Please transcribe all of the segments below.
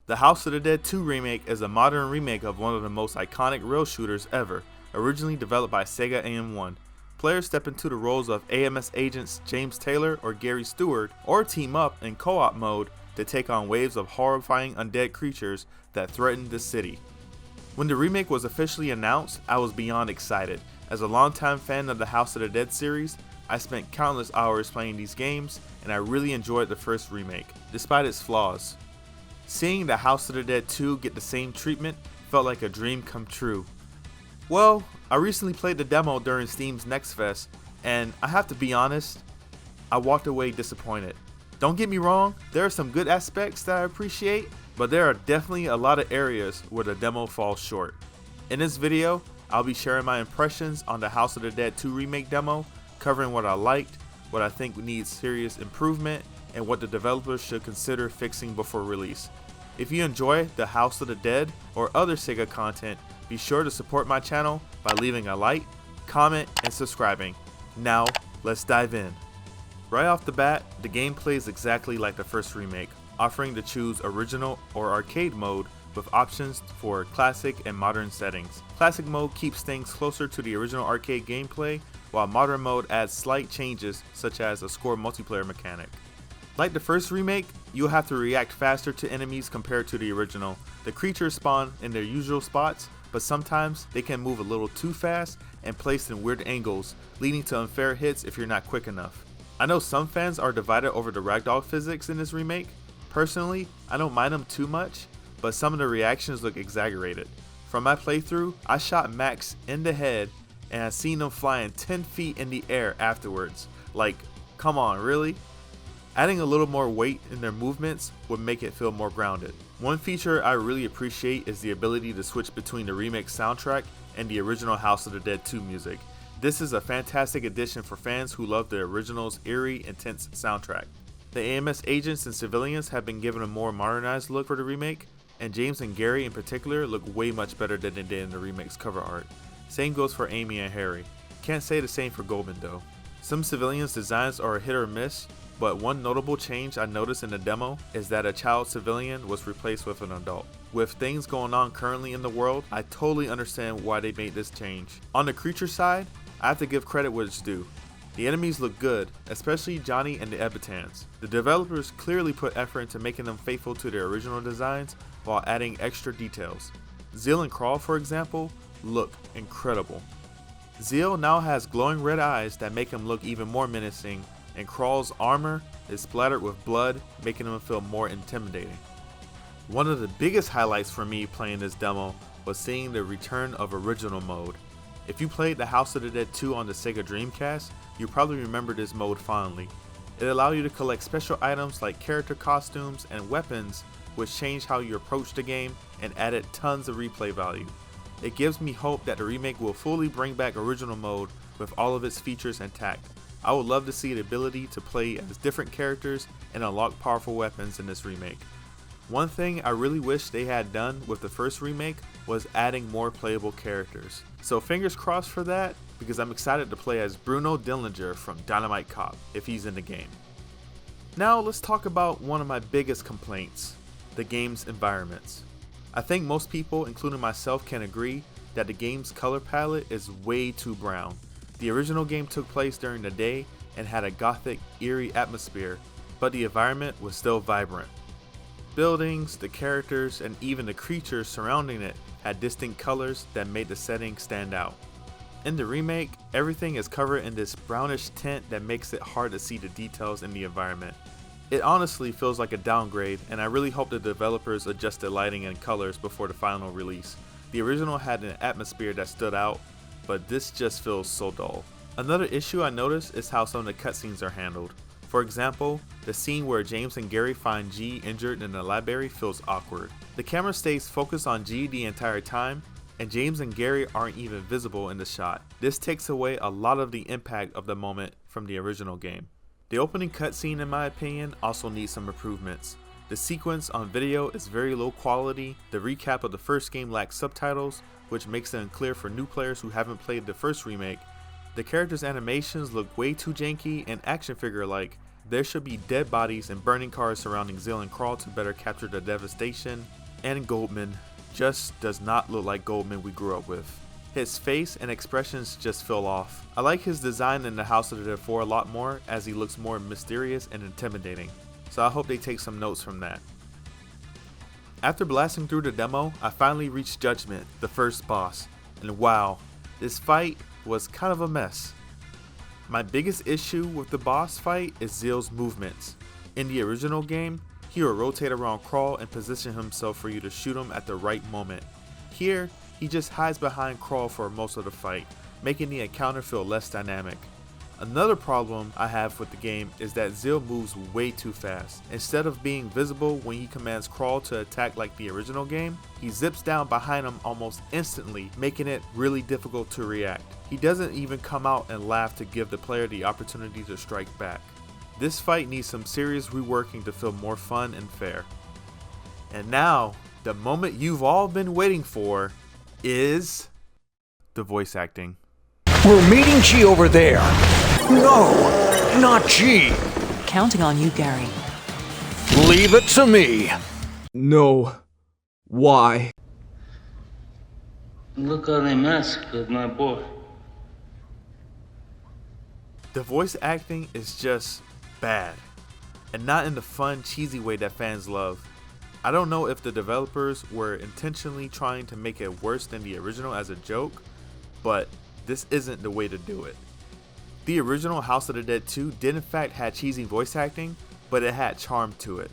The House of the Dead 2 remake is a modern remake of one of the most iconic rail shooters ever, originally developed by Sega AM1. Players step into the roles of AMS agents James Taylor or Gary Stewart, or team up in co-op mode to take on waves of horrifying undead creatures that threaten the city. When the remake was officially announced, I was beyond excited. As a longtime fan of the House of the Dead series, I spent countless hours playing these games, and I really enjoyed the first remake, despite its flaws. Seeing the House of the Dead 2 get the same treatment felt like a dream come true. Well, I recently played the demo during Steam's Next Fest, and I have to be honest, I walked away disappointed. Don't get me wrong, there are some good aspects that I appreciate, but there are definitely a lot of areas where the demo falls short. In this video, I'll be sharing my impressions on the House of the Dead 2 remake demo, covering what I liked, what I think needs serious improvement, and what the developers should consider fixing before release. If you enjoy the House of the Dead or other Sega content, be sure to support my channel by leaving a like, comment, and subscribing. Now, let's dive in. Right off the bat, the game plays exactly like the first remake, offering to choose original or arcade mode with options for classic and modern settings. Classic mode keeps things closer to the original arcade gameplay, while modern mode adds slight changes such as a score multiplayer mechanic. Like the first remake, you'll have to react faster to enemies compared to the original. The creatures spawn in their usual spots, but sometimes they can move a little too fast and placed in weird angles, leading to unfair hits if you're not quick enough. I know some fans are divided over the ragdoll physics in this remake. Personally, I don't mind them too much, but some of the reactions look exaggerated. From my playthrough, I shot Max in the head and I seen him flying 10 feet in the air afterwards. Like, come on, really? Adding a little more weight in their movements would make it feel more grounded. One feature I really appreciate is the ability to switch between the remake soundtrack and the original House of the Dead 2 music. This is a fantastic addition for fans who love the original's eerie, intense soundtrack. The AMS agents and civilians have been given a more modernized look for the remake, and James and Gary in particular look way much better than they did in the remake's cover art. Same goes for Amy and Harry. Can't say the same for Goldman though. Some civilians' designs are a hit or miss, but one notable change I noticed in the demo is that a child civilian was replaced with an adult. With things going on currently in the world, I totally understand why they made this change. On the creature side, I have to give credit where it's due. The enemies look good, especially Johnny and the Ebitans. The developers clearly put effort into making them faithful to their original designs while adding extra details. Zeal and Crawl, for example, look incredible. Zeal now has glowing red eyes that make him look even more menacing, and Crawl's armor is splattered with blood, making him feel more intimidating. One of the biggest highlights for me playing this demo was seeing the return of original mode. If you played the House of the Dead 2 on the Sega Dreamcast, you probably remember this mode fondly. It allowed you to collect special items like character costumes and weapons, which changed how you approach the game and added tons of replay value. It gives me hope that the remake will fully bring back original mode with all of its features intact. I would love to see the ability to play as different characters and unlock powerful weapons in this remake. One thing I really wish they had done with the first remake was adding more playable characters. So fingers crossed for that, because I'm excited to play as Bruno Dillinger from Dynamite Cop if he's in the game. Now let's talk about one of my biggest complaints, the game's environments. I think most people, including myself, can agree that the game's color palette is way too brown. The original game took place during the day and had a gothic, eerie atmosphere, but the environment was still vibrant. Buildings, the characters, and even the creatures surrounding it had distinct colors that made the setting stand out. In the remake, everything is covered in this brownish tint that makes it hard to see the details in the environment. It honestly feels like a downgrade, and I really hope the developers adjust the lighting and colors before the final release. The original had an atmosphere that stood out, but this just feels so dull. Another issue I noticed is how some of the cutscenes are handled. For example, the scene where James and Gary find G injured in the library feels awkward. The camera stays focused on G the entire time, and James and Gary aren't even visible in the shot. This takes away a lot of the impact of the moment from the original game. The opening cutscene, in my opinion, also needs some improvements. The sequence on video is very low quality, the recap of the first game lacks subtitles, which makes it unclear for new players who haven't played the first remake. The characters' animations look way too janky and action figure-like, There should be dead bodies and burning cars surrounding Zill and Crawl to better capture the devastation, and Goldman just does not look like Goldman we grew up with. His face and expressions just fell off. I like his design in the House of the Dead 4 a lot more, as he looks more mysterious and intimidating, so I hope they take some notes from that. After blasting through the demo, I finally reached Judgment, the first boss, and wow, this fight was kind of a mess. My biggest issue with the boss fight is Zill's movements. In the original game, he would rotate around Crawl and position himself for you to shoot him at the right moment. Here, he just hides behind Crawl for most of the fight, making the encounter feel less dynamic. Another problem I have with the game is that Zill moves way too fast. Instead of being visible when he commands Crawl to attack like the original game, he zips down behind him almost instantly, making it really difficult to react. He doesn't even come out and laugh to give the player the opportunity to strike back. This fight needs some serious reworking to feel more fun and fair. And now, the moment you've all been waiting for is the voice acting. We're meeting G over there. No, not G. Counting on you, Gary. Leave it to me. No. Why? Look how they massacred my boy. The voice acting is just bad, and not in the fun, cheesy way that fans love. I don't know if the developers were intentionally trying to make it worse than the original as a joke, but this isn't the way to do it. The original House of the Dead 2 did in fact have cheesy voice acting, but it had charm to it.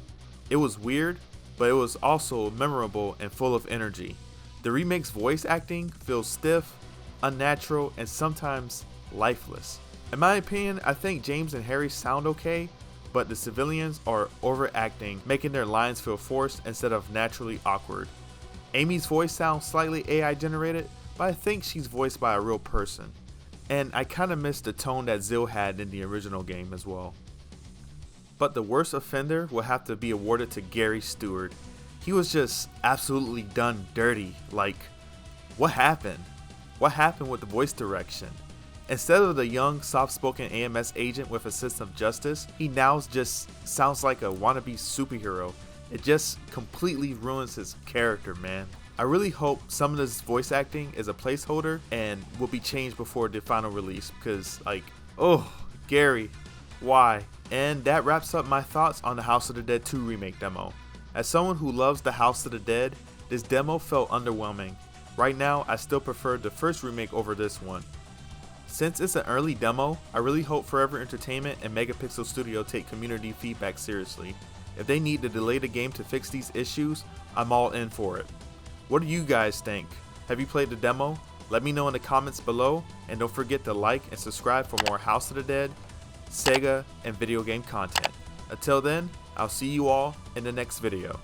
It was weird, but it was also memorable and full of energy. The remake's voice acting feels stiff, unnatural, and sometimes lifeless. In my opinion, I think James and Harry sound okay, but the civilians are overacting, making their lines feel forced instead of naturally awkward. Amy's voice sounds slightly AI generated, but I think she's voiced by a real person. And I kinda miss the tone that Zill had in the original game as well. But the worst offender will have to be awarded to Gary Stewart. He was just absolutely done dirty. Like, what happened? What happened with the voice direction? Instead of the young, soft-spoken AMS agent with a sense of justice, he now just sounds like a wannabe superhero. It just completely ruins his character, man. I really hope some of this voice acting is a placeholder and will be changed before the final release, because like, oh, Gary, why? And that wraps up my thoughts on the House of the Dead 2 remake demo. As someone who loves the House of the Dead, this demo felt underwhelming. Right now, I still prefer the first remake over this one. Since it's an early demo, I really hope Forever Entertainment and Megapixel Studio take community feedback seriously. If they need to delay the game to fix these issues, I'm all in for it. What do you guys think? Have you played the demo? Let me know in the comments below, and don't forget to like and subscribe for more House of the Dead, Sega, and video game content. Until then, I'll see you all in the next video.